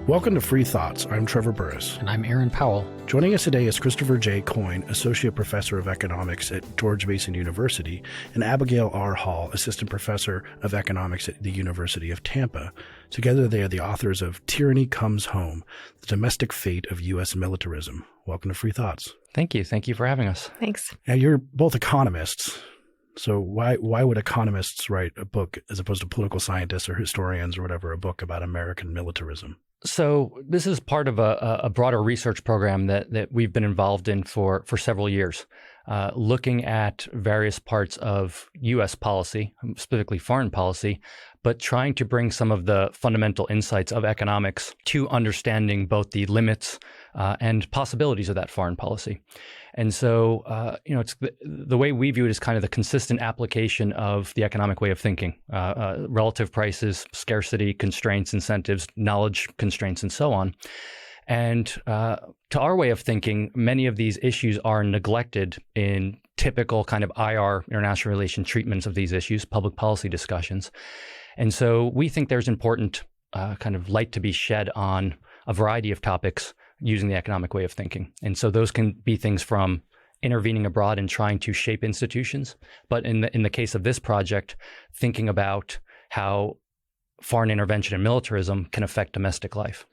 Welcome to Free Thoughts. I'm Trevor Burrus. And I'm Aaron Powell. Joining us today is Christopher J. Coyne, Associate Professor of Economics at George Mason University, and Abigail R. Hall, Assistant Professor of Economics at the University of Tampa. Together, they are the authors of Tyranny Comes Home, The Domestic Fate of U.S. Militarism. Welcome to Free Thoughts. Thank you. Thank you for having us. Thanks. Now, you're both economists. So why would economists write a book, as opposed to political scientists or historians or whatever, a book about American militarism? So this is part of a broader research program that we've been involved in for several years, looking at various parts of U.S. policy, specifically foreign policy, but trying to bring some of the fundamental insights of economics to understanding both the limits and possibilities of that foreign policy. And so, it's the way we view it is kind of the consistent application of the economic way of thinking, relative prices, scarcity, constraints, incentives, knowledge constraints, and so on. And to our way of thinking, many of these issues are neglected in typical kind of IR, international relation treatments of these issues, public policy discussions. And so we think there's important kind of light to be shed on a variety of topics using the economic way of thinking. And so those can be things from intervening abroad and trying to shape institutions, but in the case of this project, thinking about how foreign intervention and militarism can affect domestic life.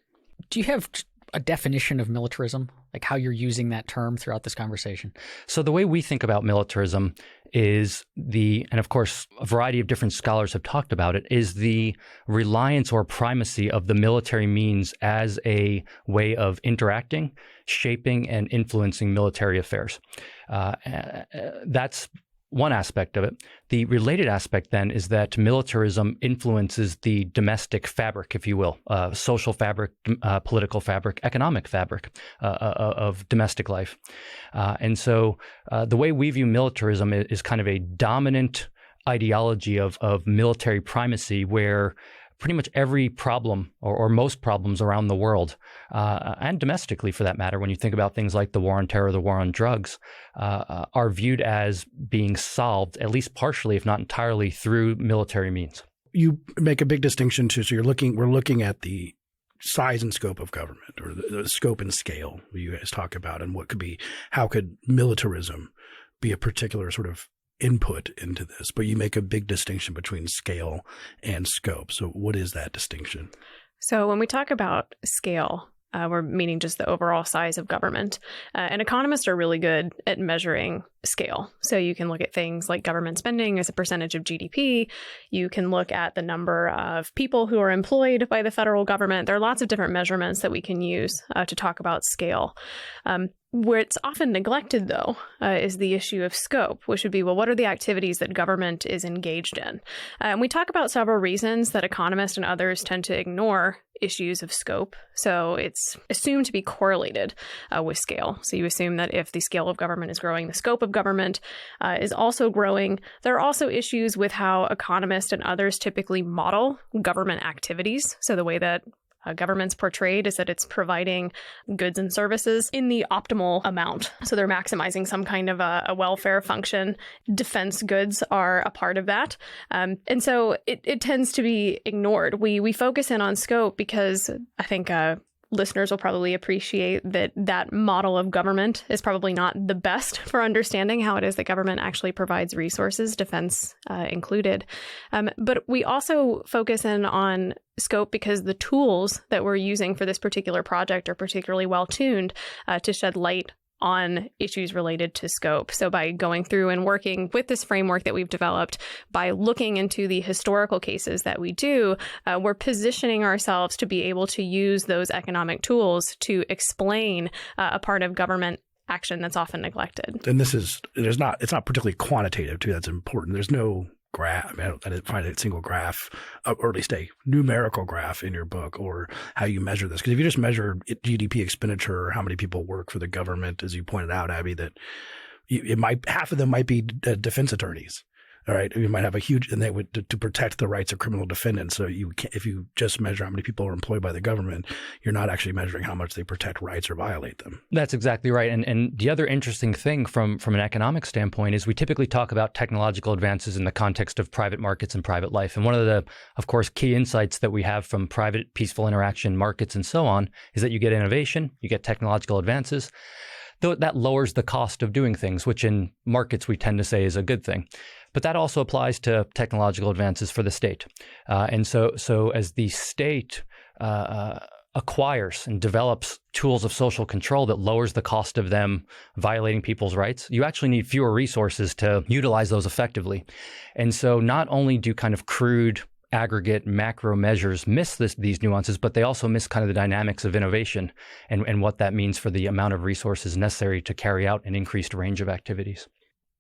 Do you have a definition of militarism, like how you're using that term throughout this conversation? So the way we think about militarism is and of course, a variety of different scholars have talked about it, is the reliance or primacy of the military means as a way of interacting, shaping, and influencing military affairs. That's one aspect of it. The related aspect then is that militarism influences the domestic fabric, if you will, social fabric, political fabric, economic fabric of domestic life. And so the way we view militarism is kind of a dominant ideology of military primacy, where pretty much every problem or most problems around the world, and domestically for that matter, when you think about things like the war on terror, the war on drugs, are viewed as being solved, at least partially, if not entirely, through military means. You make a big distinction too. So we're looking at the size and scope of government, or the scope and scale you guys talk about, and how could militarism be a particular sort of input into this, but you make a big distinction between scale and scope. So what is that distinction? So when we talk about scale, we're meaning just the overall size of government. And economists are really good at measuring scale. So you can look at things like government spending as a percentage of GDP. You can look at the number of people who are employed by the federal government. There are lots of different measurements that we can use to talk about scale. Where it's often neglected, though, is the issue of scope, which would be, well, what are the activities that government is engaged in? And we talk about several reasons that economists and others tend to ignore issues of scope. So it's assumed to be correlated with scale. So you assume that if the scale of government is growing, the scope of government is also growing. There are also issues with how economists and others typically model government activities. So the way that government's portrayed is that it's providing goods and services in the optimal amount. So they're maximizing some kind of a welfare function. Defense goods are a part of that. And so it tends to be ignored. We focus in on scope because I think listeners will probably appreciate that model of government is probably not the best for understanding how it is that government actually provides resources, defense included. But we also focus in on scope because the tools that we're using for this particular project are particularly well tuned to shed light on issues related to scope. So by going through and working with this framework that we've developed, by looking into the historical cases that we do, we're positioning ourselves to be able to use those economic tools to explain a part of government action that's often neglected. And it's not particularly quantitative too. That's important. There's no graph. I didn't find a single graph, or at least a numerical graph in your book, or how you measure this. Because if you just measure GDP expenditure or how many people work for the government, as you pointed out, Abby, that half of them might be defense attorneys. All right, you might have a huge, and they would to protect the rights of criminal defendants. So if you just measure how many people are employed by the government, you're not actually measuring how much they protect rights or violate them. That's exactly right. And the other interesting thing from an economic standpoint is we typically talk about technological advances in the context of private markets and private life. And one of the, of course, key insights that we have from private peaceful interaction markets and so on is that you get innovation, you get technological advances. Though that lowers the cost of doing things, which in markets we tend to say is a good thing. But that also applies to technological advances for the state. And so as the state acquires and develops tools of social control that lowers the cost of them violating people's rights, you actually need fewer resources to utilize those effectively. And so not only do kind of crude aggregate macro measures miss these nuances, but they also miss kind of the dynamics of innovation and what that means for the amount of resources necessary to carry out an increased range of activities.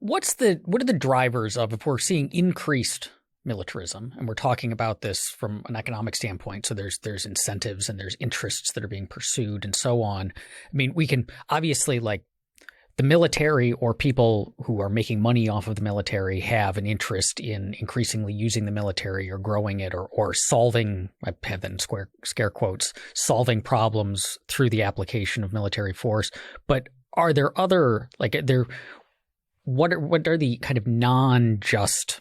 What are the drivers of, if we're seeing increased militarism, and we're talking about this from an economic standpoint, so there's incentives and there's interests that are being pursued and so on. I mean, we can obviously, like, the military or people who are making money off of the military have an interest in increasingly using the military or growing it or solving, I have that in scare quotes, solving problems through the application of military force. But are there other, like, what are the kind of non-just,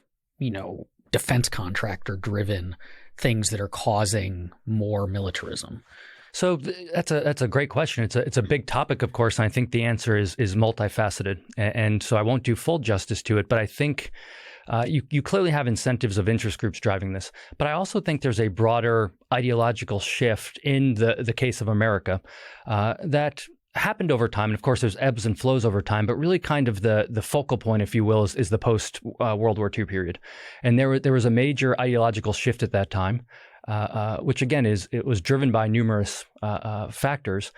defense contractor driven things that are causing more militarism? So that's a great question. It's a big topic, of course, and I think the answer is multifaceted. And so I won't do full justice to it, but I think you clearly have incentives of interest groups driving this. But I also think there's a broader ideological shift in the case of America that happened over time. And of course, there's ebbs and flows over time, but really kind of the focal point, if you will, is the post World War II period. And there was a major ideological shift at that time. Which again it was driven by numerous factors,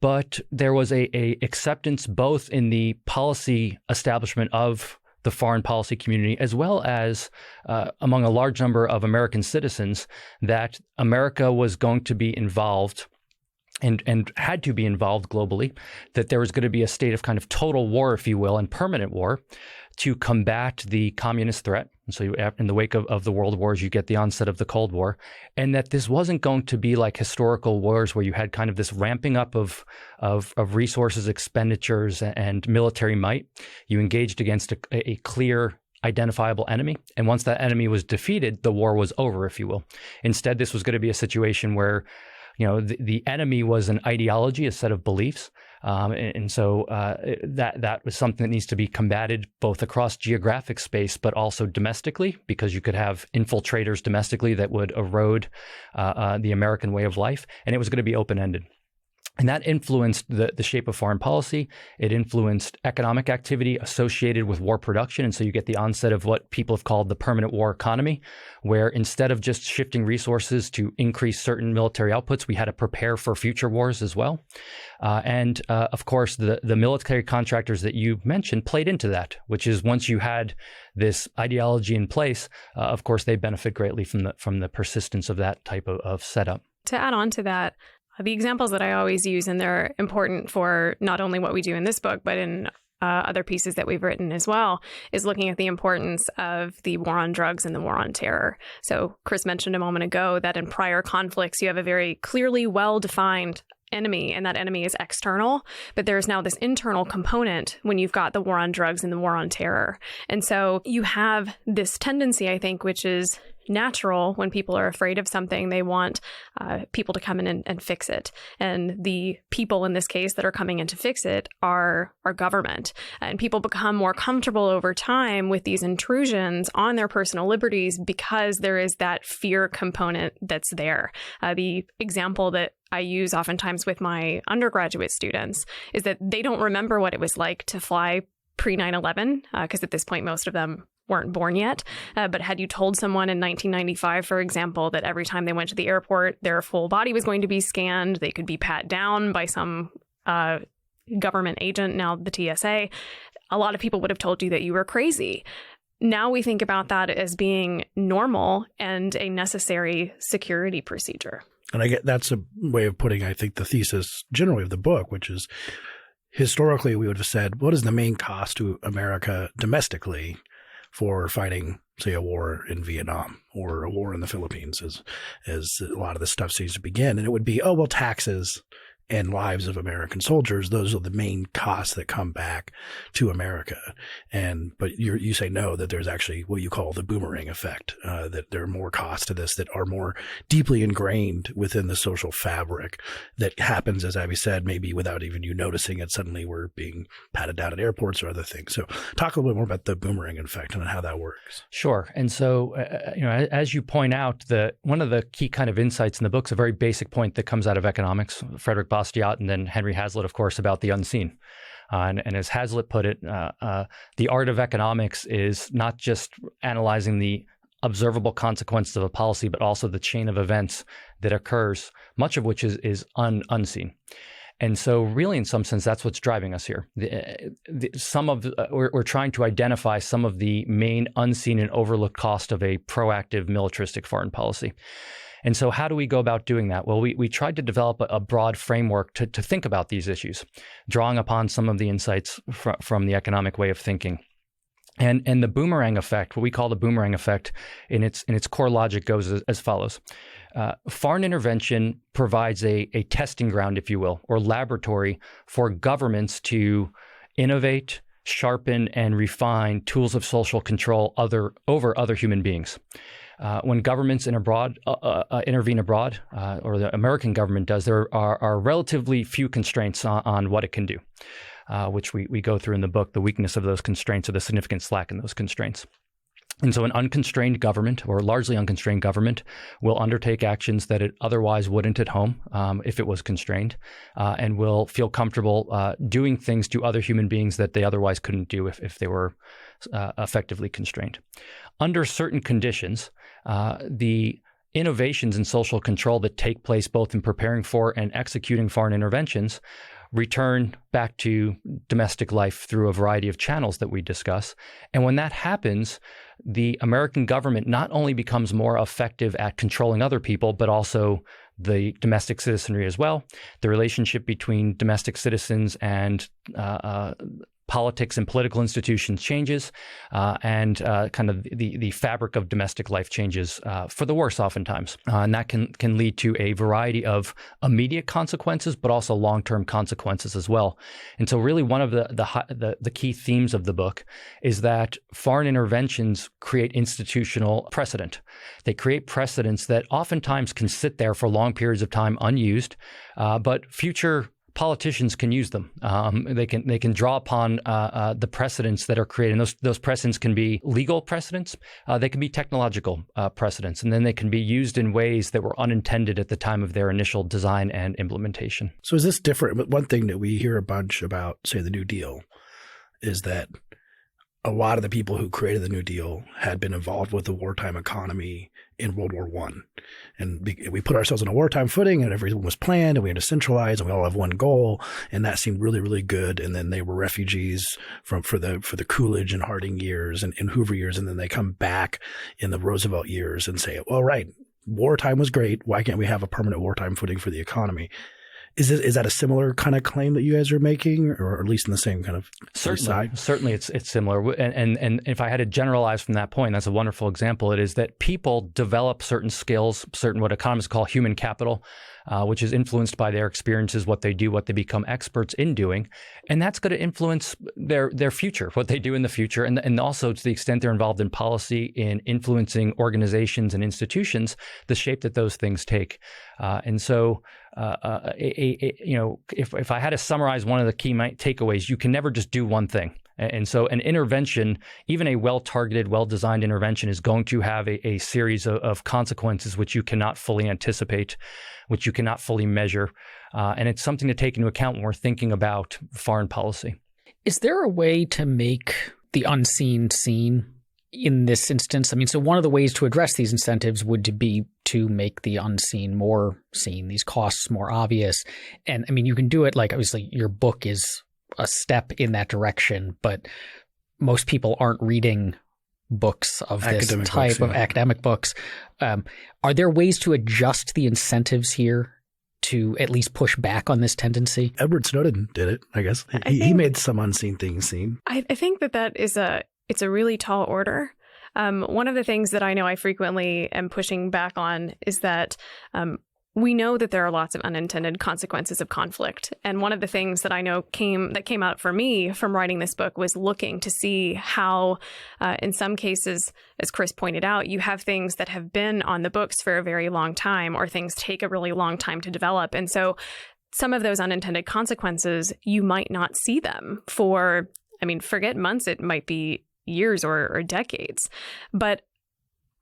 but there was a acceptance both in the policy establishment of the foreign policy community as well as among a large number of American citizens that America was going to be involved and had to be involved globally, that there was going to be a state of kind of total war, if you will, and permanent war to combat the communist threat. And so in the wake of the world wars, you get the onset of the Cold War, and that this wasn't going to be like historical wars where you had kind of this ramping up of resources, expenditures, and military might. You engaged against a clear, identifiable enemy. And once that enemy was defeated, the war was over, if you will. Instead, this was going to be a situation where the enemy was an ideology, a set of beliefs. And so that was something that needs to be combated both across geographic space, but also domestically, because you could have infiltrators domestically that would erode the American way of life. And it was going to be open-ended. And that influenced the shape of foreign policy. It influenced economic activity associated with war production. And so you get the onset of what people have called the permanent war economy, where instead of just shifting resources to increase certain military outputs, we had to prepare for future wars as well. And of course, the military contractors that you mentioned played into that, which is once you had this ideology in place, of course, they benefit greatly from the persistence of that type of setup. To add on to that, the examples that I always use, and they're important for not only what we do in this book, but in other pieces that we've written as well, is looking at the importance of the war on drugs and the war on terror. So Chris mentioned a moment ago that in prior conflicts, you have a very clearly well-defined enemy, and that enemy is external, but there's now this internal component when you've got the war on drugs and the war on terror. And so you have this tendency, I think, which is natural when people are afraid of something. They want people to come in and fix it. And the people in this case that are coming in to fix it are our government. And people become more comfortable over time with these intrusions on their personal liberties because there is that fear component that's there. The example that I use oftentimes with my undergraduate students is that they don't remember what it was like to fly pre-9/11, because at this point, most of them weren't born yet. But had you told someone in 1995, for example, that every time they went to the airport, their full body was going to be scanned, they could be pat down by some government agent, now the TSA, a lot of people would have told you that you were crazy. Now we think about that as being normal and a necessary security procedure. And I get that's a way of putting, I think, the thesis generally of the book, which is historically we would have said, what is the main cost to America domestically for fighting, say, a war in Vietnam or a war in the Philippines, as a lot of this stuff seems to begin. And it would be, oh, well, taxes and lives of American soldiers, those are the main costs that come back to America. But you say no, that there's actually what you call the boomerang effect, that there are more costs to this that are more deeply ingrained within the social fabric that happens, as Abby said, maybe without even you noticing it. Suddenly we're being patted down at airports or other things. So talk a little bit more about the boomerang effect and how that works. Sure. And so, as you point out, one of the key kind of insights in the book is a very basic point that comes out of economics. Frederick Bastiat and then Henry Hazlitt, of course, about the unseen. And as Hazlitt put it, the art of economics is not just analyzing the observable consequences of a policy, but also the chain of events that occurs, much of which is unseen. And so really, in some sense, that's what's driving us here. We're trying to identify some of the main unseen and overlooked cost of a proactive militaristic foreign policy. And so how do we go about doing that? Well, we tried to develop a broad framework to think about these issues, drawing upon some of the insights from the economic way of thinking. And the boomerang effect, what we call the boomerang effect, in its core logic goes as follows. Foreign intervention provides a testing ground, if you will, or laboratory for governments to innovate, sharpen, and refine tools of social control over other human beings. When governments intervene abroad, or the American government does, there are relatively few constraints on what it can do, which we go through in the book, the weakness of those constraints or the significant slack in those constraints. And so an unconstrained government, or largely unconstrained government, will undertake actions that it otherwise wouldn't at home if it was constrained, and will feel comfortable doing things to other human beings that they otherwise couldn't do if they were effectively constrained. Under certain conditions, the innovations in social control that take place both in preparing for and executing foreign interventions return back to domestic life through a variety of channels that we discuss. And when that happens, the American government not only becomes more effective at controlling other people, but also the domestic citizenry as well. The relationship between domestic citizens and politics and political institutions changes, and kind of the fabric of domestic life changes for the worse oftentimes. And that can lead to a variety of immediate consequences, but also long-term consequences as well. And so really one of the key themes of the book is that foreign interventions create institutional precedent. They create precedents that oftentimes can sit there for long periods of time unused, but future politicians can use them. They can draw upon the precedents that are created. And those precedents can be legal precedents. They can be technological precedents, and then they can be used in ways that were unintended at the time of their initial design and implementation. So is this different? One thing that we hear a bunch about, say, the New Deal, is that a lot of the people who created the New Deal had been involved with the wartime economy in World War I. And we put ourselves on a wartime footing, and everything was planned, and we had to centralize, and we all have one goal. And that seemed really, really good. And then they were refugees for the Coolidge and Harding years and Hoover years. And then they come back in the Roosevelt years and say, well, right, wartime was great. Why can't we have a permanent wartime footing for the economy? Is that a similar kind of claim that you guys are making, or at least in the same kind of side? Certainly, it's similar. And if I had to generalize from that point, that's a wonderful example. It is that people develop certain skills, certain what economists call human capital, which is influenced by their experiences, what they do, what they become experts in doing, and that's going to influence their future, what they do in the future, and also to the extent they're involved in policy, in influencing organizations and institutions, the shape that those things take. And so, if I had to summarize one of the key takeaways, you can never just do one thing. And so an intervention, even a well-targeted, well-designed intervention, is going to have a series of consequences which you cannot fully anticipate, which you cannot fully measure. And it's something to take into account when we're thinking about foreign policy. Is there a way to make the unseen seen in this instance? I mean, so one of the ways to address these incentives would be to make the unseen more seen, these costs more obvious. And I mean, you can do it like, obviously, your book is a step in that direction, but most people aren't reading books of this type of academic books. Are there ways to adjust the incentives here to at least push back on this tendency? Edward Snowden did it, I guess. He made some unseen things seen. I think that is it's a really tall order. One of the things that I know I frequently am pushing back on is that we know that there are lots of unintended consequences of conflict. And one of the things that I know came out for me from writing this book was looking to see how, in some cases, as Chris pointed out, you have things that have been on the books for a very long time, or things take a really long time to develop. And so some of those unintended consequences, you might not see them for, forget months, it might be years or decades. But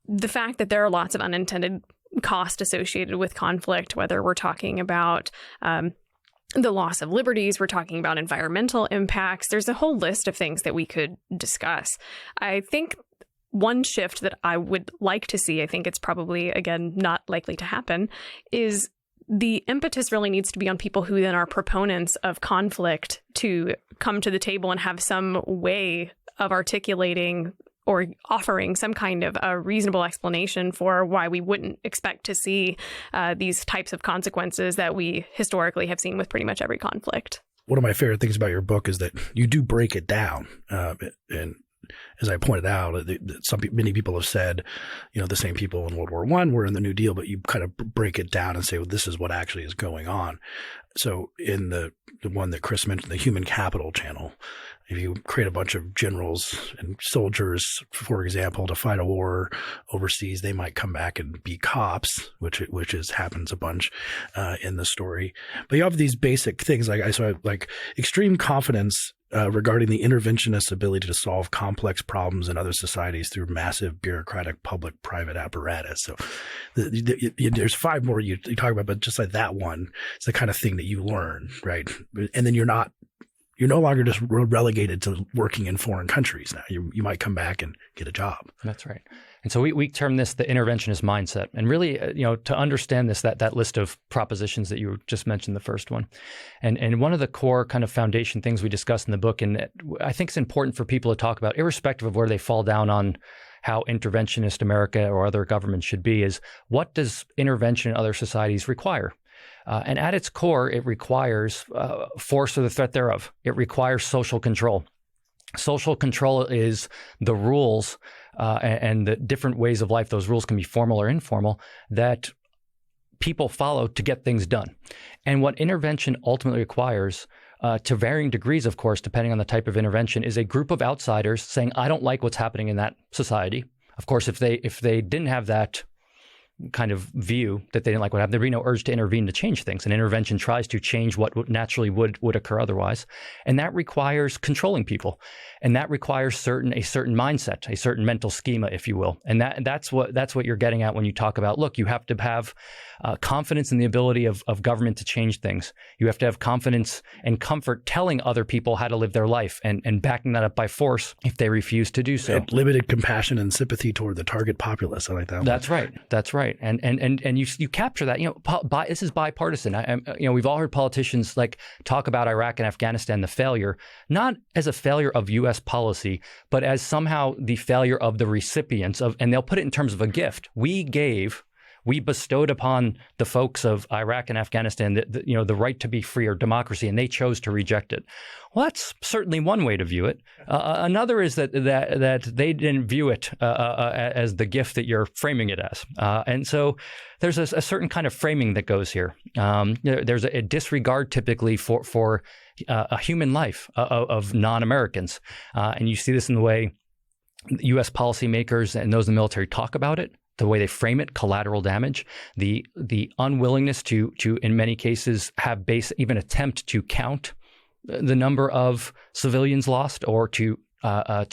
the fact that there are lots of unintended cost associated with conflict, whether we're talking about the loss of liberties, we're talking about environmental impacts, there's a whole list of things that we could discuss. I think one shift that I would like to see, I think it's probably, again, not likely to happen, is the impetus really needs to be on people who then are proponents of conflict to come to the table and have some way of articulating or offering some kind of a reasonable explanation for why we wouldn't expect to see these types of consequences that we historically have seen with pretty much every conflict. One of my favorite things about your book is that you do break it down. And as I pointed out, many people have said, the same people in World War I were in the New Deal, but you kind of break it down and say, well, this is what actually is going on. So in the one that Chris mentioned, the human capital channel, if you create a bunch of generals and soldiers, for example, to fight a war overseas, they might come back and be cops, which happens a bunch in the story. But you have these basic things like extreme confidence regarding the interventionist ability to solve complex problems in other societies through massive bureaucratic public-private apparatus. So there's 5 more you talk about, but just like that one, it's the kind of thing that you learn, right? And then you're no longer just relegated to working in foreign countries now. You might come back and get a job. That's right. And so we term this the interventionist mindset. And really, to understand this, that list of propositions that you just mentioned, the first one. And one of the core kind of foundation things we discuss in the book, and I think it's important for people to talk about, irrespective of where they fall down on how interventionist America or other governments should be, is what does intervention in other societies require? And at its core, it requires force or the threat thereof. It requires social control. Social control is the rules and the different ways of life. Those rules can be formal or informal that people follow to get things done. And what intervention ultimately requires, to varying degrees, of course, depending on the type of intervention, is a group of outsiders saying, I don't like what's happening in that society. Of course, if they didn't have that kind of view that they didn't like what happened, there'd be no urge to intervene to change things. An intervention tries to change what naturally would occur otherwise. And that requires controlling people. And that requires a certain mindset, a certain mental schema, if you will. And that's what you're getting at when you talk about, look, you have to have confidence in the ability of government to change things. You have to have confidence and comfort telling other people how to live their life and backing that up by force if they refuse to do so. And limited compassion and sympathy toward the target populace. I like that one. That's right. That's right. And you capture that. This is bipartisan. We've all heard politicians talk about Iraq and Afghanistan, the failure, not as a failure of U.S. policy, but as somehow the failure of the recipients of, and they'll put it in terms of a gift. We bestowed upon the folks of Iraq and Afghanistan the right to be free or democracy, and they chose to reject it. Well, that's certainly one way to view it. Another is that they didn't view it as the gift that you're framing it as. And so there's a certain kind of framing that goes here. There's a disregard typically for a human life of non-Americans. And you see this in the way U.S. policymakers and those in the military talk about it, the way they frame it, collateral damage, the unwillingness to in many cases have even attempt to count the number of civilians lost or to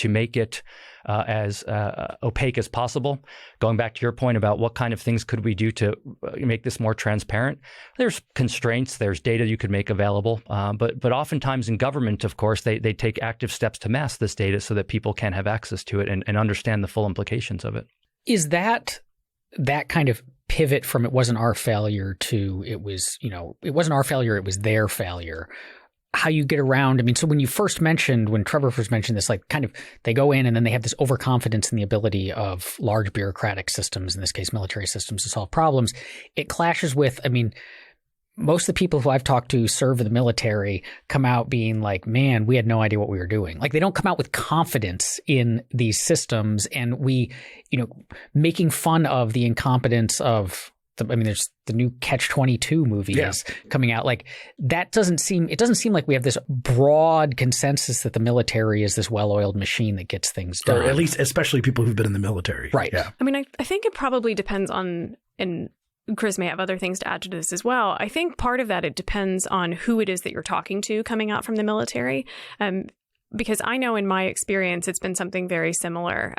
make it as opaque as possible. Going back to your point about what kind of things could we do to make this more transparent, there's constraints, there's data you could make available, but oftentimes in government, of course, they take active steps to mask this data so that people can have access to it and understand the full implications of it. Is that kind of pivot from it wasn't our failure to it wasn't our failure, it was their failure, how you get around? I mean, so when Trevor first mentioned this, they go in and then they have this overconfidence in the ability of large bureaucratic systems, in this case military systems, to solve problems. It clashes with, most of the people who I've talked to serve in the military come out being like, man, we had no idea what we were doing. Like they don't come out with confidence in these systems, and making fun of the incompetence of there's the new Catch-22 movie is coming out. Like it doesn't seem like we have this broad consensus that the military is this well-oiled machine that gets things done. Or at least, especially people who've been in the military. Right. Yeah. I mean, I think it probably depends on, and Chris may have other things to add to this as well. I think part of that, it depends on who it is that you're talking to coming out from the military. Because I know in my experience, it's been something very similar.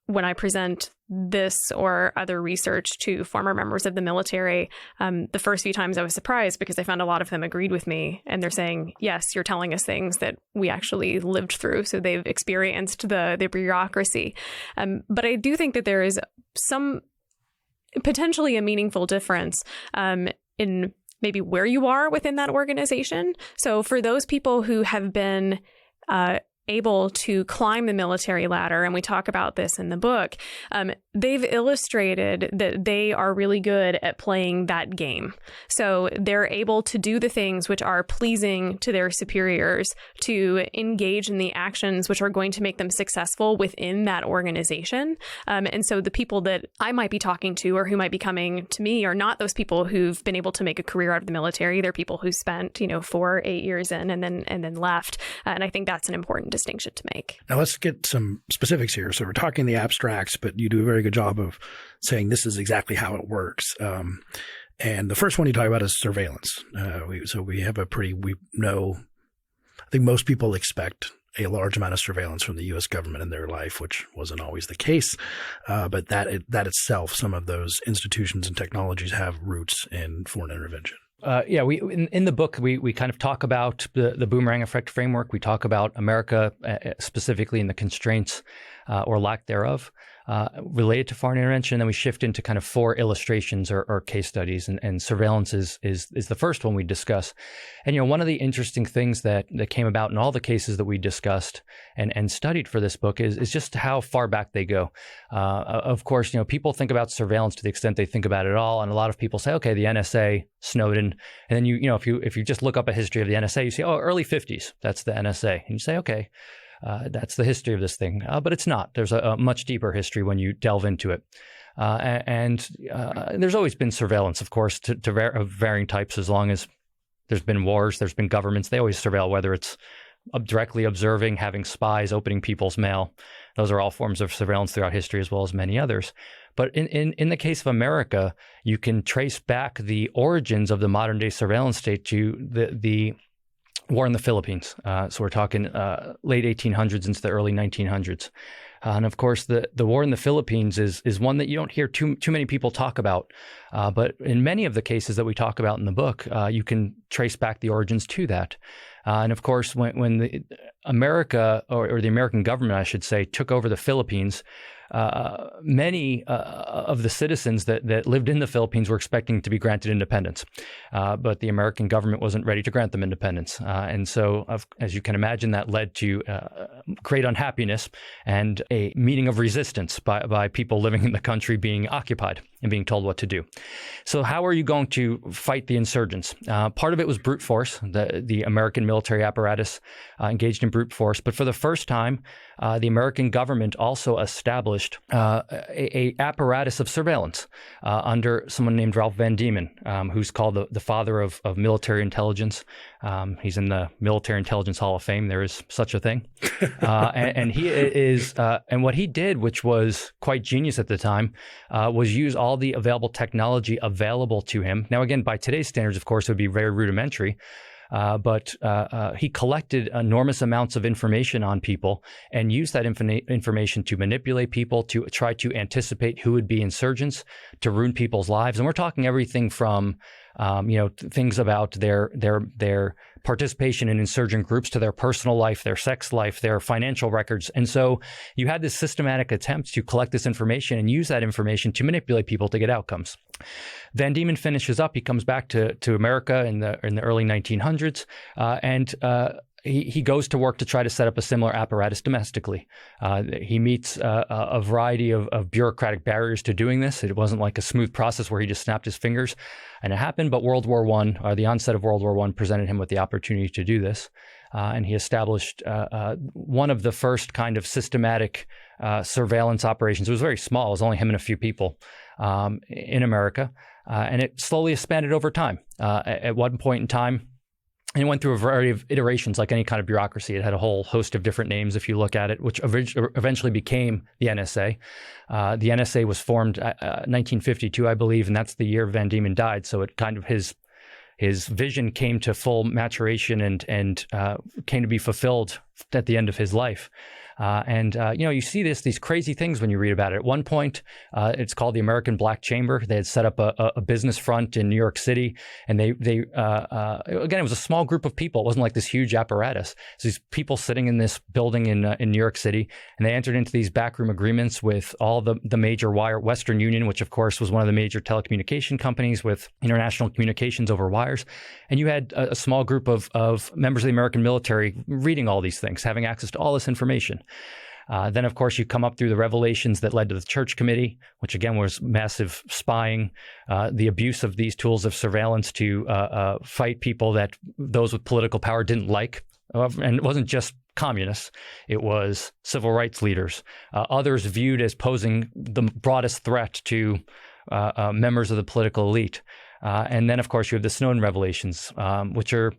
When I present this or other research to former members of the military, the first few times I was surprised because I found a lot of them agreed with me, and they're saying, yes, you're telling us things that we actually lived through. So they've experienced the bureaucracy. But I do think that there is some potentially a meaningful difference in maybe where you are within that organization. So for those people who have been able to climb the military ladder, and we talk about this in the book, they've illustrated that they are really good at playing that game. So they're able to do the things which are pleasing to their superiors, to engage in the actions which are going to make them successful within that organization. And so the people that I might be talking to or who might be coming to me are not those people who've been able to make a career out of the military. They're people who spent, 4 or 8 years in and then left. And I think that's an important distinction to make. Now let's get some specifics here. So we're talking the abstracts, but you do a very good job of saying this is exactly how it works. And the first one you talk about is surveillance. We have we know, I think most people expect a large amount of surveillance from the U.S. government in their life, which wasn't always the case. But that itself, some of those institutions and technologies have roots in foreign intervention. In the book, we kind of talk about the boomerang effect framework. We talk about America specifically in the constraints or lack thereof related to foreign intervention. Then we shift into kind of 4 illustrations or case studies, and surveillance is the first one we discuss. And one of the interesting things that came about in all the cases that we discussed and studied for this book is just how far back they go. Of course, people think about surveillance to the extent they think about it all, and a lot of people say, okay, the NSA, Snowden, and then if you just look up a history of the NSA, you see, early 50s, that's the NSA, and you say, okay. That's the history of this thing. But it's not. There's a much deeper history when you delve into it. And there's always been surveillance, of course, of varying types. As long as there's been wars, there's been governments, they always surveil, whether it's directly observing, having spies, opening people's mail. Those are all forms of surveillance throughout history, as well as many others. But in the case of America, you can trace back the origins of the modern day surveillance state to the war in the Philippines. So we're talking late 1800s into the early 1900s. And of course, the war in the Philippines is one that you don't hear too many people talk about. But in many of the cases that we talk about in the book, you can trace back the origins to that. And of course, when America, or the American government, I should say, took over the Philippines, many of the citizens that lived in the Philippines were expecting to be granted independence. But the American government wasn't ready to grant them independence. And so, as you can imagine, that led to great unhappiness and a meeting of resistance by people living in the country being occupied and being told what to do. So how are you going to fight the insurgents? Part of it was brute force. The American military apparatus engaged in brute force. But for the first time, the American government also established a apparatus of surveillance under someone named Ralph Van Diemen, who's called the father of military intelligence. He's in the Military Intelligence Hall of Fame. There is such a thing. And he is, and what he did, which was quite genius at the time, was use all the available technology available to him. Now, again, by today's standards, of course, it would be very rudimentary. But he collected enormous amounts of information on people and used that information to manipulate people, to try to anticipate who would be insurgents, to ruin people's lives. And we're talking everything from things about their participation in insurgent groups to their personal life, their sex life, their financial records. And so you had this systematic attempt to collect this information and use that information to manipulate people to get outcomes. Van Diemen finishes up. He comes back to America in the early 1900s, and he goes to work to try to set up a similar apparatus domestically. He meets a variety of bureaucratic barriers to doing this. It wasn't like a smooth process where he just snapped his fingers and it happened. But World War I, or the onset of World War I, presented him with the opportunity to do this. And he established one of the first kind of systematic surveillance operations. It was very small. It was only him and a few people in America. And it slowly expanded over time. At one point in time, and it went through a variety of iterations like any kind of bureaucracy. It had a whole host of different names if you look at it, which eventually became the NSA. The NSA was formed 1952, I believe, and that's the year Van Diemen died. So it kind of his vision came to full maturation and came to be fulfilled at the end of his life. You see these crazy things when you read about it. At one point, it's called the American Black Chamber. They had set up a business front in New York City, and they again, it was a small group of people. It wasn't like this huge apparatus. So these people sitting in this building in New York City, and they entered into these backroom agreements with all the major Western Union, which of course was one of the major telecommunication companies with international communications over wires. And you had a small group of members of the American military reading all these things, having access to all this information. Then, of course, you come up through the revelations that led to the Church Committee, which again was massive spying, the abuse of these tools of surveillance to fight people that those with political power didn't like. And it wasn't just communists. It was civil rights leaders, others viewed as posing the broadest threat to members of the political elite. And then, of course, you have the Snowden revelations, which are,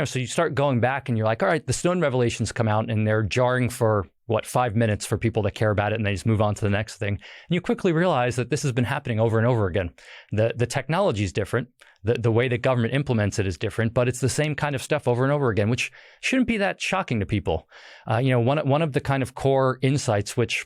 so you start going back and you're like, all right, the Snowden revelations come out and they're jarring for 5 minutes for people that care about it, and they just move on to the next thing. And you quickly realize that this has been happening over and over again. The technology is different. The way that government implements it is different, but it's the same kind of stuff over and over again, which shouldn't be that shocking to people. One of the kind of core insights, which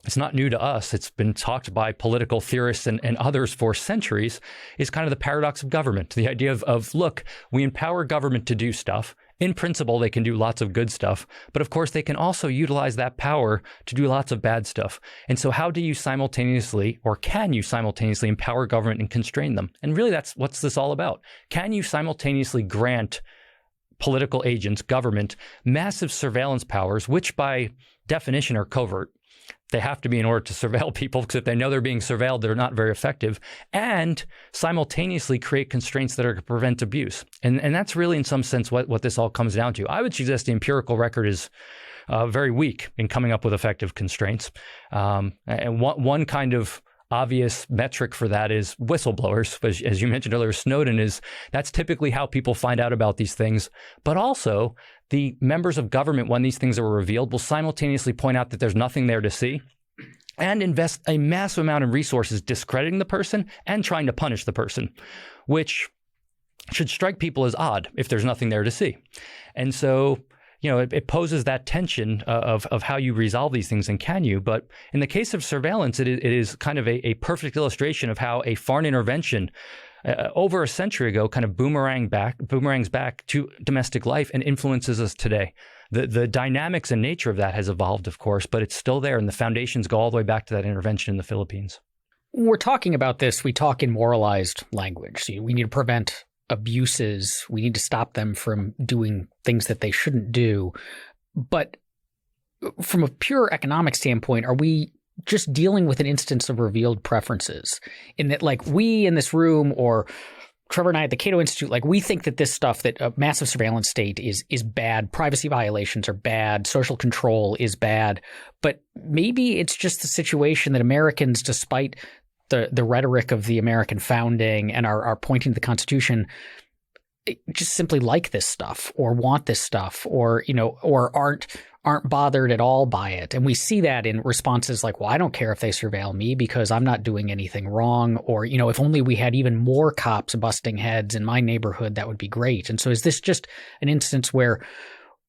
it's not new to us, it's been talked by political theorists and others for centuries, is kind of the paradox of government. The idea of, look, we empower government to do stuff. In principle, they can do lots of good stuff, but of course, they can also utilize that power to do lots of bad stuff. And so how do you simultaneously, or can you simultaneously empower government and constrain them? And really, that's what's this all about. Can you simultaneously grant political agents, government, massive surveillance powers, which by definition are covert? They have to be in order to surveil people, because if they know they're being surveilled, they're not very effective, and simultaneously create constraints that are to prevent abuse. And that's really, in some sense, what this all comes down to. I would suggest the empirical record is very weak in coming up with effective constraints. And one kind of obvious metric for that is whistleblowers. As you mentioned earlier, Snowden that's typically how people find out about these things. But also, the members of government, when these things are revealed, will simultaneously point out that there's nothing there to see and invest a massive amount of resources discrediting the person and trying to punish the person, which should strike people as odd if there's nothing there to see. And so, it poses that tension of how you resolve these things, and can you? But in the case of surveillance, it is kind of a perfect illustration of how a foreign intervention over a century ago kind of boomerangs back to domestic life and influences us today. The dynamics and nature of that has evolved, of course, but it's still there, and the foundations go all the way back to that intervention in the Philippines. When we're talking about this, we talk in moralized language. So we need to prevent abuses. We need to stop them from doing things that they shouldn't do. But from a pure economic standpoint, are we just dealing with an instance of revealed preferences in that, like, we in this room, or Trevor and I at the Cato Institute, like, we think that this stuff, that a massive surveillance state is bad, privacy violations are bad, social control is bad, but maybe it's just the situation that Americans, despite the rhetoric of the American founding and are pointing to the Constitution, just simply like this stuff or want this stuff, or aren't bothered at all by it. And we see that in responses like, well, I don't care if they surveil me because I'm not doing anything wrong, or, if only we had even more cops busting heads in my neighborhood, that would be great. And so is this just an instance where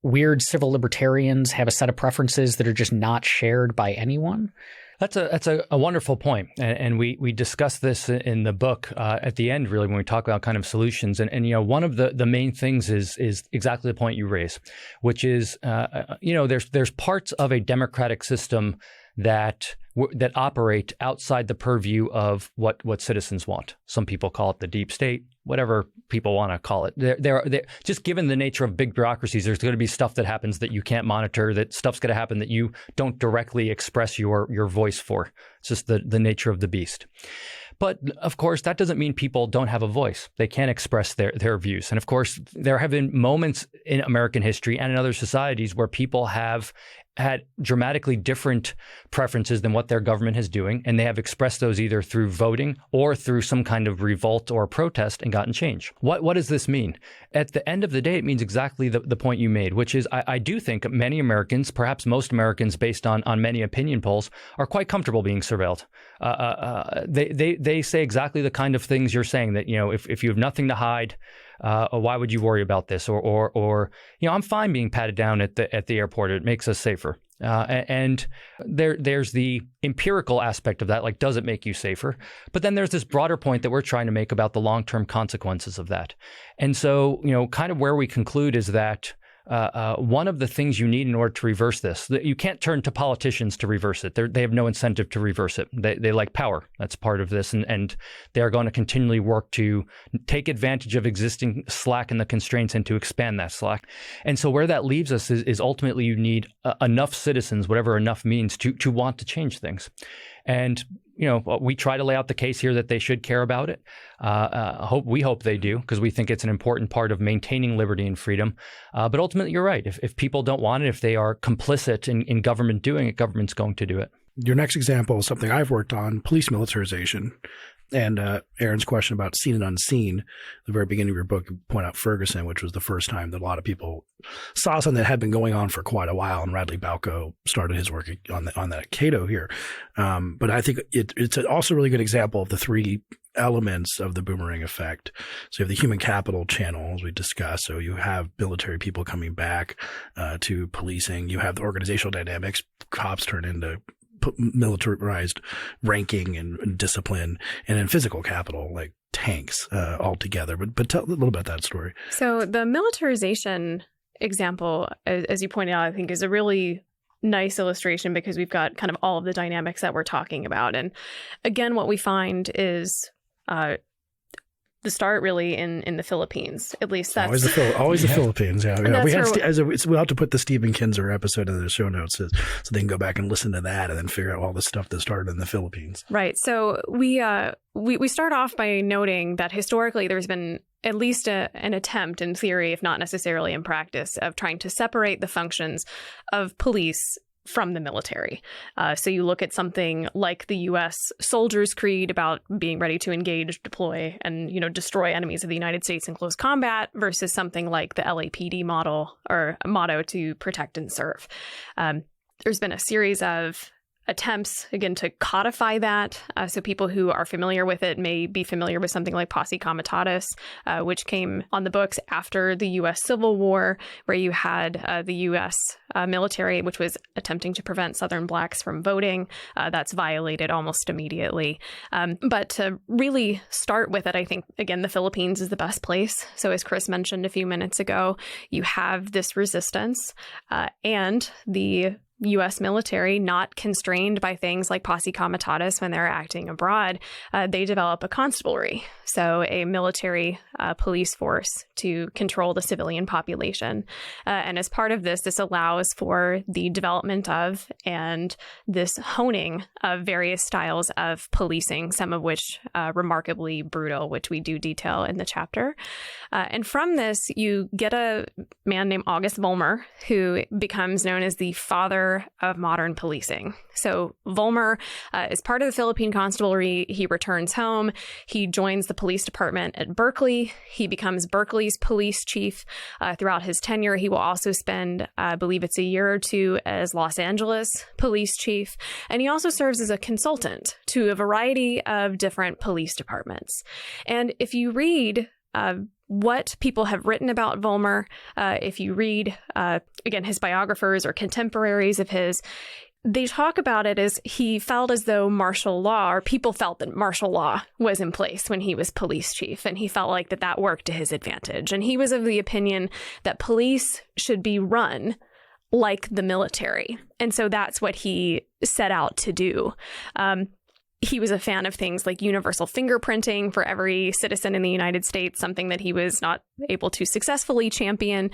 weird civil libertarians have a set of preferences that are just not shared by anyone? That's a wonderful point. And we discuss this in the book at the end, really, when we talk about kind of solutions. And one of the main things is exactly the point you raise, which is, there's parts of a democratic system that that operate outside the purview of what citizens want. Some people call it the deep state, whatever people want to call it. They're just given the nature of big bureaucracies, there's going to be stuff that happens that you can't monitor, that stuff's going to happen that you don't directly express your voice for. It's just the nature of the beast. But of course, that doesn't mean people don't have a voice. They can't express their views. And of course, there have been moments in American history and in other societies where people have had dramatically different preferences than what their government is doing, and they have expressed those either through voting or through some kind of revolt or protest and gotten change. What does this mean? At the end of the day, it means exactly the point you made, which is I do think many Americans, perhaps most Americans based on many opinion polls, are quite comfortable being surveilled. They say exactly the kind of things you're saying, that, you know, if you have nothing to hide, why would you worry about this? Or you know, I'm fine being patted down at the airport. It makes us safer. And there's the empirical aspect of that, like, does it make you safer? But then there's this broader point that we're trying to make about the long-term consequences of that. And so, you know, kind of where we conclude is that one of the things you need in order to reverse this, that you can't turn to politicians to reverse it. They have no incentive to reverse it. They like power. That's part of this. And they are going to continually work to take advantage of existing slack and the constraints and to expand that slack. And so where that leaves us is ultimately you need enough citizens, whatever enough means, to want to change things. And you know, we try to lay out the case here that they should care about it. We hope they do, because we think it's an important part of maintaining liberty and freedom. But ultimately, you're right. If people don't want it, if they are complicit in government doing it, government's going to do it. Your next example is something I've worked on, police militarization. And Aaron's question about seen and unseen, the very beginning of your book, you point out Ferguson, which was the first time that a lot of people saw something that had been going on for quite a while. And Radley Balco started his work on that Cato here. But I think it's also a really good example of the three elements of the boomerang effect. So you have the human capital channel, as we discussed. So you have military people coming back to policing. You have the organizational dynamics. Cops turn into militarized ranking and discipline, and in physical capital, like tanks altogether. But tell a little about that story. So the militarization example, as you pointed out, I think is a really nice illustration, because we've got kind of all of the dynamics that we're talking about. And again, what we find is the start really in the Philippines. At least that's always the Philippines. Yeah. We'll have to put the Stephen Kinzer episode in the show notes so they can go back and listen to that and then figure out all the stuff that started in the Philippines. Right. So we start off by noting that historically there's been at least an attempt in theory, if not necessarily in practice, of trying to separate the functions of police from the military. So you look at something like the U.S. Soldier's Creed about being ready to engage, deploy, and, you know, destroy enemies of the United States in close combat, versus something like the LAPD model or motto to protect and serve. There's been a series of attempts, again, to codify that. So people who are familiar with it may be familiar with something like Posse Comitatus, which came on the books after the U.S. Civil War, where you had the U.S. Military, which was attempting to prevent Southern blacks from voting. That's violated almost immediately. But to really start with it, I think, again, the Philippines is the best place. So as Chris mentioned a few minutes ago, you have this resistance and the U.S. military, not constrained by things like Posse Comitatus when they're acting abroad, they develop a constabulary, so a military police force to control the civilian population. And as part of this, this allows for the development of and this honing of various styles of policing, some of which remarkably brutal, which we do detail in the chapter. And from this, you get a man named August Vollmer, who becomes known as the father of modern policing. So Vollmer is part of the Philippine Constabulary. He returns home. He joins the police department at Berkeley. He becomes Berkeley's police chief. Throughout his tenure, he will also spend, I believe it's a year or two, as Los Angeles police chief. And he also serves as a consultant to a variety of different police departments. And if you read what people have written about Vollmer, if you read, again, his biographers or contemporaries of his, they talk about it as he felt as though martial law, or people felt that martial law was in place when he was police chief, and he felt like that worked to his advantage. And he was of the opinion that police should be run like the military. And so that's what he set out to do. He was a fan of things like universal fingerprinting for every citizen in the United States, something that he was not able to successfully champion,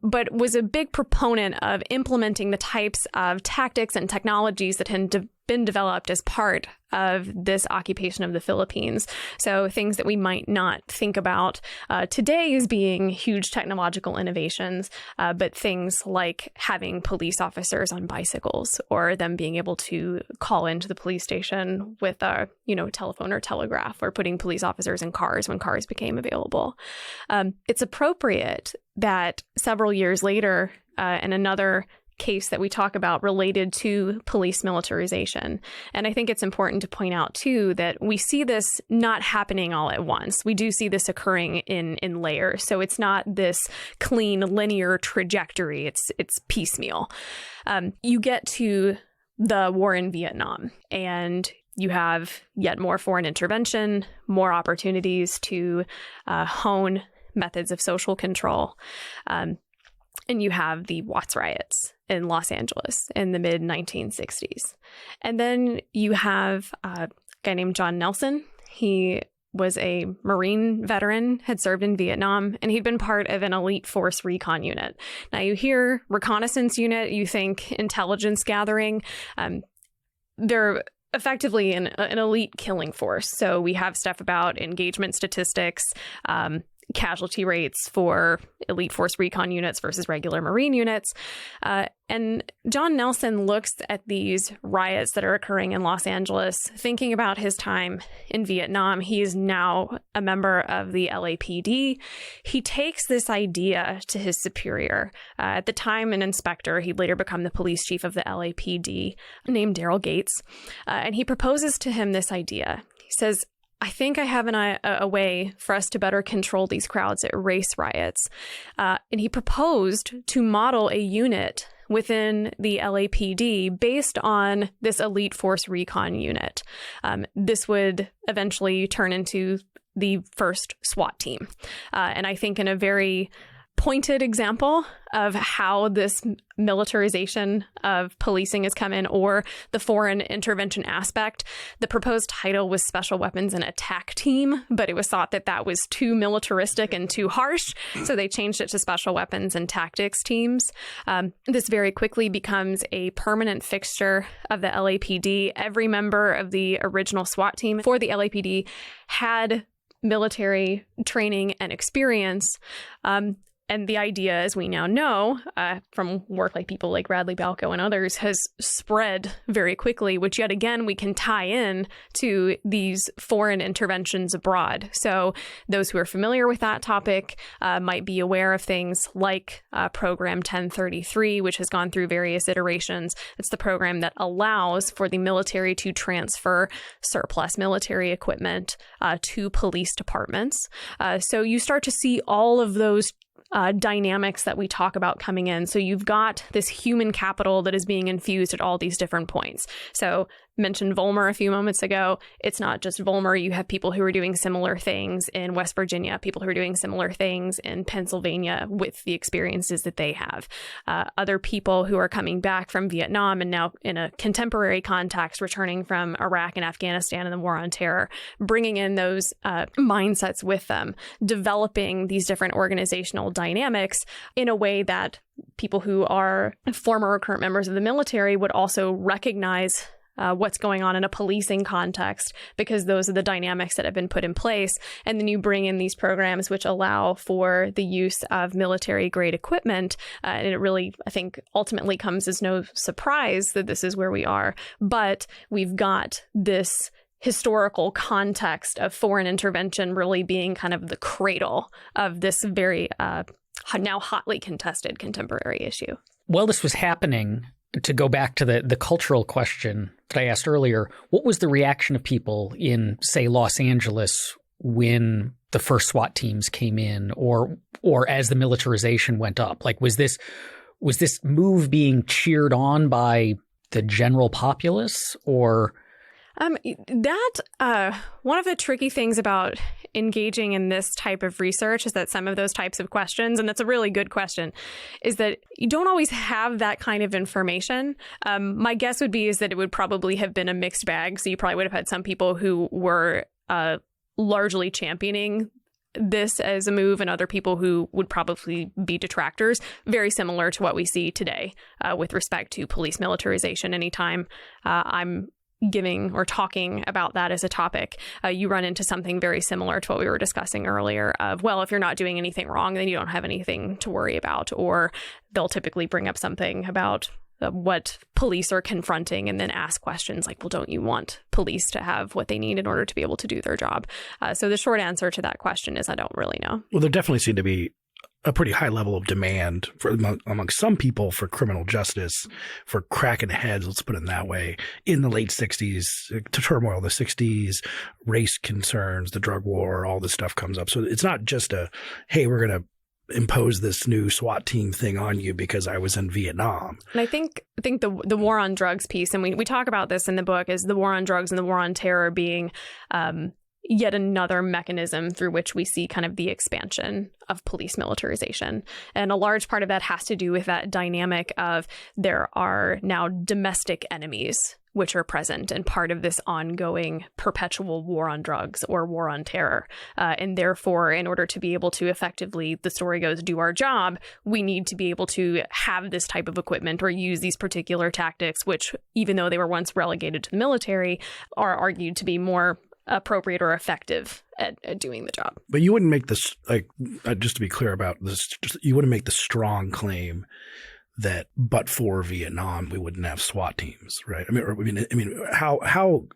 but was a big proponent of implementing the types of tactics and technologies that had been developed as part of this occupation of the Philippines. So things that we might not think about today as being huge technological innovations, but things like having police officers on bicycles, or them being able to call into the police station with a telephone or telegraph, or putting police officers in cars when cars became available. It's appropriate that several years later, in another case that we talk about related to police militarization. And I think it's important to point out, too, that we see this not happening all at once. We do see this occurring in layers. So it's not this clean, linear trajectory. It's piecemeal. You get to the war in Vietnam, and you have yet more foreign intervention, more opportunities to hone methods of social control. And you have the Watts riots in Los Angeles in the mid-1960s. And then you have a guy named John Nelson. He was a Marine veteran, had served in Vietnam, and he'd been part of an elite force recon unit. Now, you hear reconnaissance unit, you think intelligence gathering. They're effectively an elite killing force. So we have stuff about engagement statistics, casualty rates for elite force recon units versus regular Marine units. And John Nelson looks at these riots that are occurring in Los Angeles, thinking about his time in Vietnam. He is now a member of the LAPD. He takes this idea to his superior. At the time, an inspector. He'd later become the police chief of the LAPD, named Daryl Gates. And he proposes to him this idea. He says, I think I have a way for us to better control these crowds at race riots. And he proposed to model a unit within the LAPD based on this elite force recon unit. This would eventually turn into the first SWAT team. And I think in a very pointed example of how this militarization of policing has come in, or the foreign intervention aspect. The proposed title was Special Weapons and Attack Team, but it was thought that that was too militaristic and too harsh, so they changed it to Special Weapons and Tactics Teams. This very quickly becomes a permanent fixture of the LAPD. Every member of the original SWAT team for the LAPD had military training and experience. And the idea, as we now know, from work like people like Radley Balco and others, has spread very quickly, which yet again we can tie in to these foreign interventions abroad. So those who are familiar with that topic might be aware of things like Program 1033, which has gone through various iterations. It's the program that allows for the military to transfer surplus military equipment to police departments. So you start to see all of those dynamics that we talk about coming in. So you've got this human capital that is being infused at all these different points. So mentioned Volmer a few moments ago. It's not just Volmer. You have people who are doing similar things in West Virginia, people who are doing similar things in Pennsylvania with the experiences that they have. Other people who are coming back from Vietnam and now in a contemporary context, returning from Iraq and Afghanistan and the war on terror, bringing in those mindsets with them, developing these different organizational dynamics in a way that people who are former or current members of the military would also recognize what's going on in a policing context, because those are the dynamics that have been put in place. And then you bring in these programs which allow for the use of military-grade equipment. And it really, I think, ultimately comes as no surprise that this is where we are. But we've got this historical context of foreign intervention really being kind of the cradle of this very now hotly contested contemporary issue. While this was happening, to go back to the cultural question that I asked earlier, what was the reaction of people in, say, Los Angeles when the first SWAT teams came in, or as the militarization went up? Like, was this move being cheered on by the general populace, or? One of the tricky things about engaging in this type of research is that some of those types of questions, and that's a really good question, is that you don't always have that kind of information. My guess would be is that it would probably have been a mixed bag. So you probably would have had some people who were largely championing this as a move and other people who would probably be detractors, very similar to what we see today with respect to police militarization. Anytime I'm giving or talking about that as a topic, you run into something very similar to what we were discussing earlier of, well, if you're not doing anything wrong, then you don't have anything to worry about. Or they'll typically bring up something about what police are confronting and then ask questions like, well, don't you want police to have what they need in order to be able to do their job? So the short answer to that question is I don't really know. Well, there definitely seemed to be a pretty high level of demand among some people for criminal justice, for cracking heads, let's put it that way, in the late 60s, to turmoil, the 60s, race concerns, the drug war, all this stuff comes up. So it's not just hey, we're going to impose this new SWAT team thing on you because I was in Vietnam. And I think the war on drugs piece, and we talk about this in the book, is the war on drugs and the war on terror being yet another mechanism through which we see kind of the expansion of police militarization. And a large part of that has to do with that dynamic of there are now domestic enemies which are present and part of this ongoing perpetual war on drugs or war on terror. And therefore, in order to be able to effectively, the story goes, do our job, we need to be able to have this type of equipment or use these particular tactics, which, even though they were once relegated to the military, are argued to be more appropriate or effective at doing the job. But you wouldn't make this, just to be clear about this, you wouldn't make the strong claim that but for Vietnam, we wouldn't have SWAT teams, right? I mean, how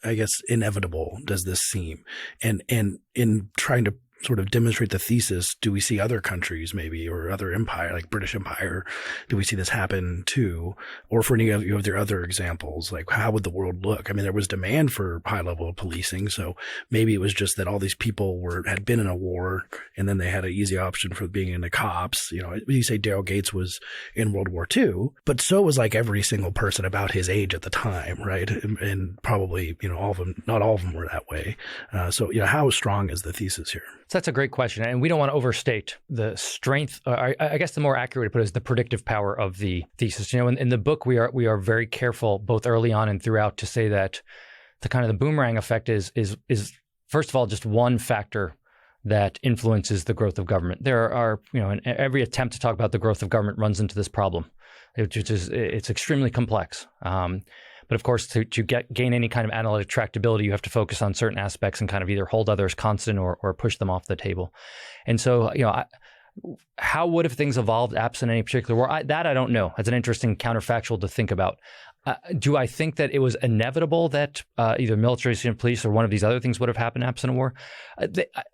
I guess inevitable does this seem? And in trying to sort of demonstrate the thesis, do we see other countries maybe or other empire like British Empire? Do we see this happen too? Or for any of your other examples, like how would the world look? I mean, there was demand for high level of policing. So maybe it was just that all these people had been in a war and then they had an easy option for being in the cops. You know, you say Daryl Gates was in World War II, but so was like every single person about his age at the time, right? And probably, all of them, not all of them were that way. So, how strong is the thesis here? So that's a great question. And we don't want to overstate the strength, I guess the more accurate way to put it is the predictive power of the thesis. In the book, we are very careful both early on and throughout to say that the kind of the boomerang effect is first of all, just one factor that influences the growth of government. There are, in every attempt to talk about the growth of government runs into this problem, it's extremely complex. But of course, to gain any kind of analytic tractability, you have to focus on certain aspects and kind of either hold others constant or push them off the table. And so, how would have things evolved absent any particular war? I don't know. That's an interesting counterfactual to think about. Do I think that it was inevitable that either militarization of police or one of these other things would have happened absent a war?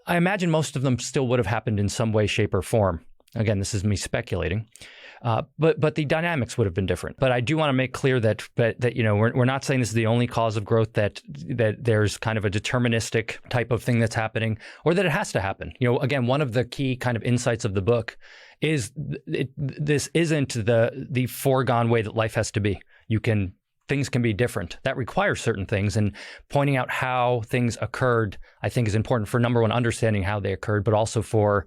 I imagine most of them still would have happened in some way, shape, or form. Again, this is me speculating. But the dynamics would have been different. But I do want to make clear that we're not saying this is the only cause of growth, that there's kind of a deterministic type of thing that's happening, or that it has to happen. Again, one of the key kind of insights of the book is this isn't the foregone way that life has to be. Things can be different. That requires certain things, and pointing out how things occurred, I think, is important for, number one, understanding how they occurred, but also for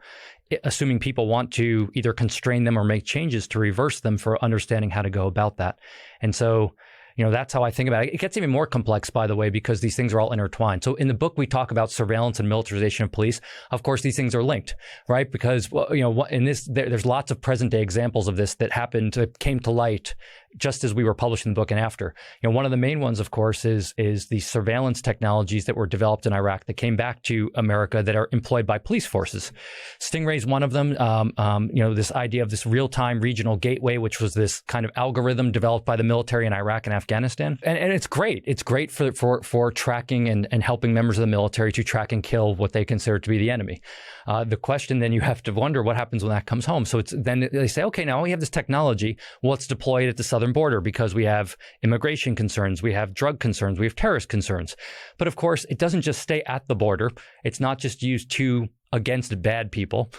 assuming people want to either constrain them or make changes to reverse them, for understanding how to go about that. And so, that's how I think about it. It gets even more complex, by the way, because these things are all intertwined. So in the book, we talk about surveillance and militarization of police. Of course, these things are linked, right? Because, in this, there's lots of present day examples of this that came to light just as we were publishing the book and after. One of the main ones, of course, is the surveillance technologies that were developed in Iraq that came back to America that are employed by police forces. Stingray's one of them. This idea of this real-time regional gateway, which was this kind of algorithm developed by the military in Iraq and Afghanistan. And it's great. It's great for tracking and helping members of the military to track and kill what they consider to be the enemy. The question then you have to wonder what happens when that comes home. So then they say, okay, now we have this technology. Well, let's deploy it at the southern border because we have immigration concerns, we have drug concerns, we have terrorist concerns. But of course, it doesn't just stay at the border. It's not just used to against bad people.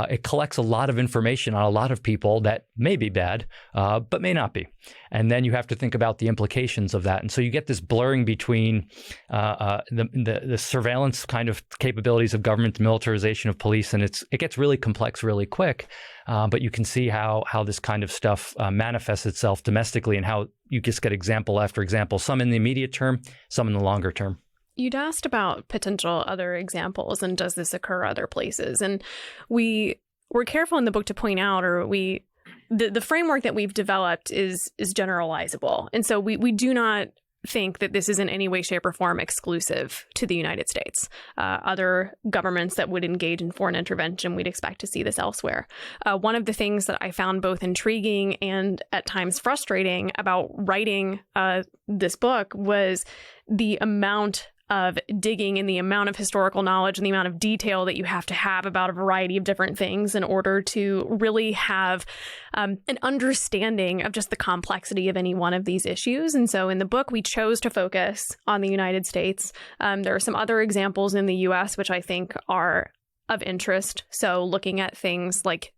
It collects a lot of information on a lot of people that may be bad, but may not be. And then you have to think about the implications of that. And so you get this blurring between the surveillance kind of capabilities of government, the militarization of police, and it gets really complex really quick. But you can see how this kind of stuff manifests itself domestically, and how you just get example after example, some in the immediate term, some in the longer term. You'd asked about potential other examples and does this occur other places? And we're careful in the book to point out, or the framework that we've developed is generalizable. And so we do not think that this is in any way, shape, or form exclusive to the United States. Other governments that would engage in foreign intervention, we'd expect to see this elsewhere. One of the things that I found both intriguing and at times frustrating about writing this book was the amount of digging and the amount of historical knowledge and the amount of detail that you have to have about a variety of different things in order to really have an understanding of just the complexity of any one of these issues. And so in the book, we chose to focus on the United States. There are some other examples in the U.S. which I think are of interest. So looking at things like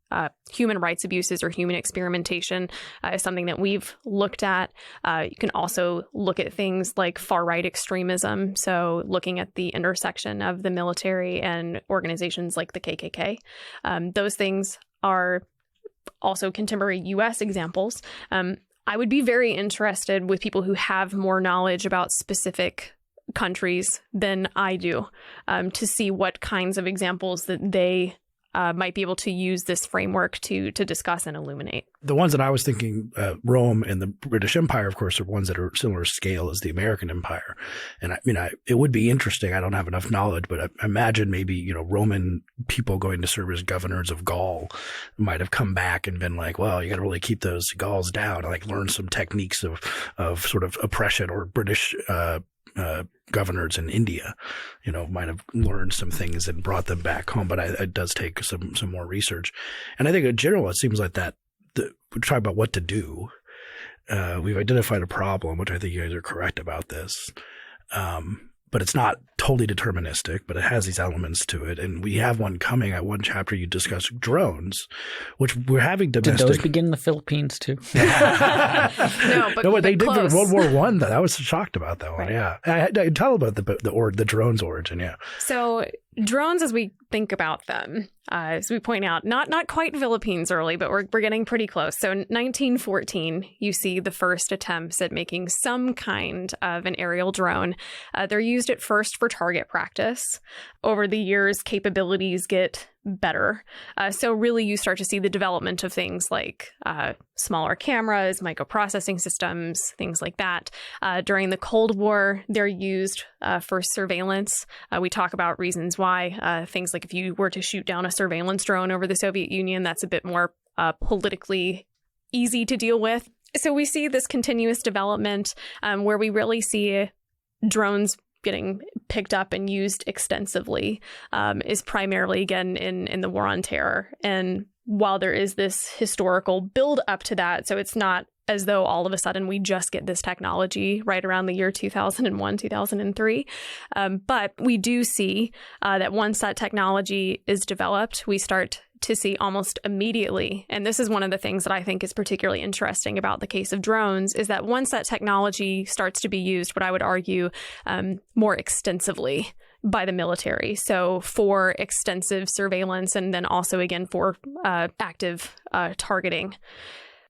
human rights abuses or human experimentation is something that we've looked at. You can also look at things like far-right extremism. So looking at the intersection of the military and organizations like the KKK. Those things are also contemporary U.S. examples. I would be very interested with people who have more knowledge about specific countries than I do to see what kinds of examples that they might be able to use this framework to discuss and illuminate. The ones that I was thinking, Rome and the British Empire, of course, are ones that are similar scale as the American Empire. And it would be interesting. I don't have enough knowledge, but I imagine maybe, Roman people going to serve as governors of Gaul might have come back and been like, well, you got to really keep those Gauls down, like learn some techniques of sort of oppression, or British governors in India, might have learned some things and brought them back home. But it does take some more research. And I think in general, it seems like that we talk about what to do. We've identified a problem, which I think you guys are correct about this. But it's not totally deterministic, but it has these elements to it. And we have one coming. At one chapter, you discuss drones, which we're having domestic. Did those begin in the Philippines too? No, but they did for close. World War I. I was shocked about that one. Right. Yeah, I tell about the drones origin. Yeah. So drones, as we think about them, as we point out, not quite Philippines early, but we're getting pretty close. So in 1914, you see the first attempts at making some kind of an aerial drone. They're used at first for target practice. Over the years, capabilities get better. So really you start to see the development of things like smaller cameras, microprocessing systems, things like that. During the Cold War, they're used for surveillance. We talk about reasons why. Things like if you were to shoot down a surveillance drone over the Soviet Union, that's a bit more politically easy to deal with. So we see this continuous development where we really see drones getting picked up and used extensively is primarily, again, in the War on Terror. And while there is this historical build up to that, so it's not as though all of a sudden we just get this technology right around the year 2001, 2003. But we do see that once that technology is developed, we start to see almost immediately, and this is one of the things that I think is particularly interesting about the case of drones, is that once that technology starts to be used, what I would argue more extensively by the military, so for extensive surveillance and then also, again, for active targeting.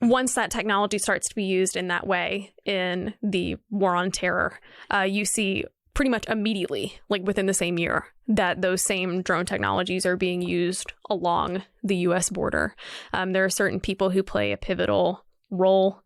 Once that technology starts to be used in that way in the War on Terror, you see pretty much immediately, like within the same year, that those same drone technologies are being used along the U.S. border. There are certain people who play a pivotal role.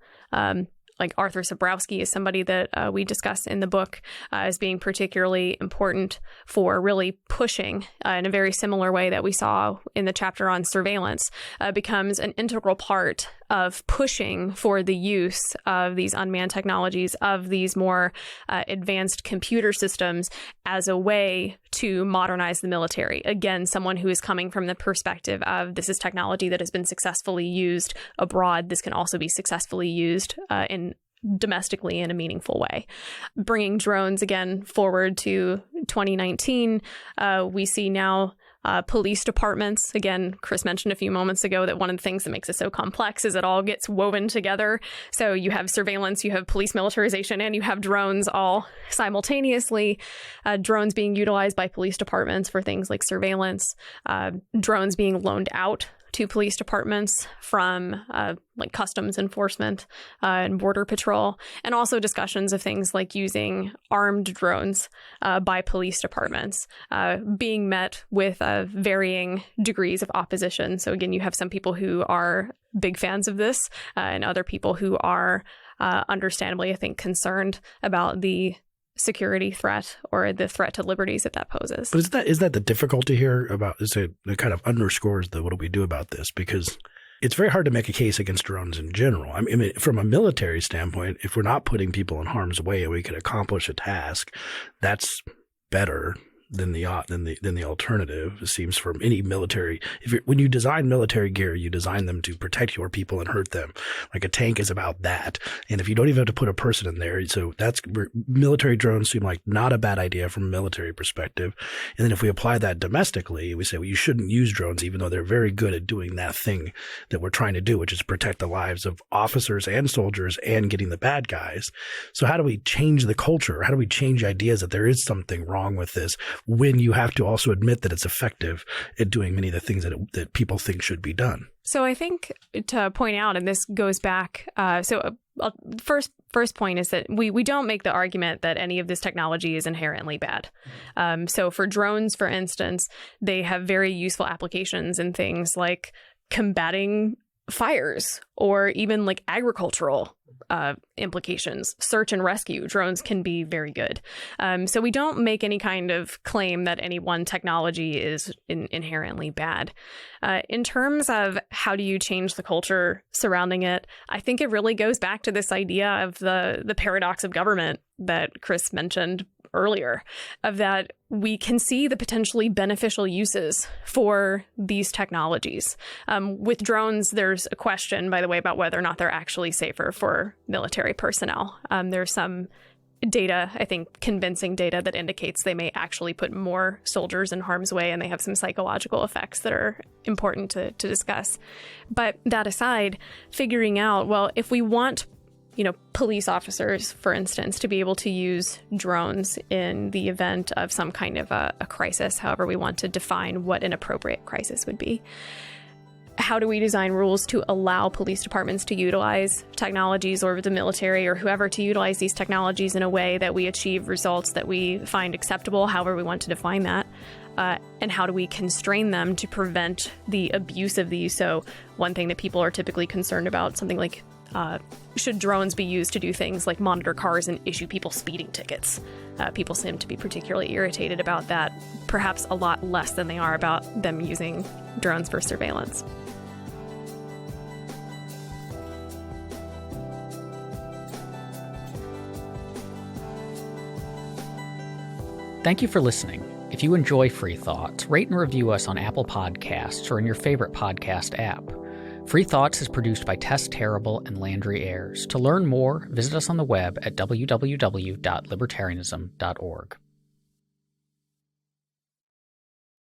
Like Arthur Sabrowski is somebody that we discuss in the book as being particularly important for really pushing in a very similar way that we saw in the chapter on surveillance, becomes an integral part of pushing for the use of these unmanned technologies, of these more advanced computer systems as a way to modernize the military. Again, someone who is coming from the perspective of this is technology that has been successfully used abroad. This can also be successfully used domestically in a meaningful way. Bringing drones again forward to 2019, we see now police departments. Again, Chris mentioned a few moments ago that one of the things that makes it so complex is it all gets woven together. So you have surveillance, you have police militarization, and you have drones all simultaneously. Drones being utilized by police departments for things like surveillance, drones being loaned out to police departments from like customs enforcement and border patrol, and also discussions of things like using armed drones by police departments being met with varying degrees of opposition. So again, you have some people who are big fans of this and other people who are understandably, I think, concerned about the security threat or the threat to liberties that poses. But is that the difficulty here about it kind of underscores what do we do about this? Because it's very hard to make a case against drones in general. I mean, from a military standpoint, if we're not putting people in harm's way and we can accomplish a task, that's better than the alternative. It seems from any military. When you design military gear, you design them to protect your people and hurt them. Like a tank is about that. And if you don't even have to put a person in there, so that's where military drones seem like not a bad idea from a military perspective. And then if we apply that domestically, we say, well, you shouldn't use drones, even though they're very good at doing that thing that we're trying to do, which is protect the lives of officers and soldiers and getting the bad guys. So how do we change the culture? How do we change ideas that there is something wrong with this, when you have to also admit that it's effective at doing many of the things that people think should be done? So I think to point out, and this goes back, first point is that we don't make the argument that any of this technology is inherently bad. So for drones, for instance, they have very useful applications in things like combating fires or even like agricultural implications. Search and rescue drones can be very good. So we don't make any kind of claim that any one technology is inherently bad. In terms of how do you change the culture surrounding it, I think it really goes back to this idea of the paradox of government that Chris mentioned earlier, of that we can see the potentially beneficial uses for these technologies. With drones, there's a question, by the way, about whether or not they're actually safer for military personnel. There's some data, I think convincing data, that indicates they may actually put more soldiers in harm's way, and they have some psychological effects that are important to discuss. But that aside, figuring out, well, if we want police officers, for instance, to be able to use drones in the event of some kind of a crisis, however we want to define what an appropriate crisis would be. How do we design rules to allow police departments to utilize technologies, or the military or whoever to utilize these technologies in a way that we achieve results that we find acceptable, however we want to define that? And how do we constrain them to prevent the abuse of these? So one thing that people are typically concerned about, something like should drones be used to do things like monitor cars and issue people speeding tickets? People seem to be particularly irritated about that, perhaps a lot less than they are about them using drones for surveillance. Thank you for listening. If you enjoy Free Thoughts, rate and review us on Apple Podcasts or in your favorite podcast app. Free Thoughts is produced by Tess Terrible and Landry Ayers. To learn more, visit us on the web at www.libertarianism.org.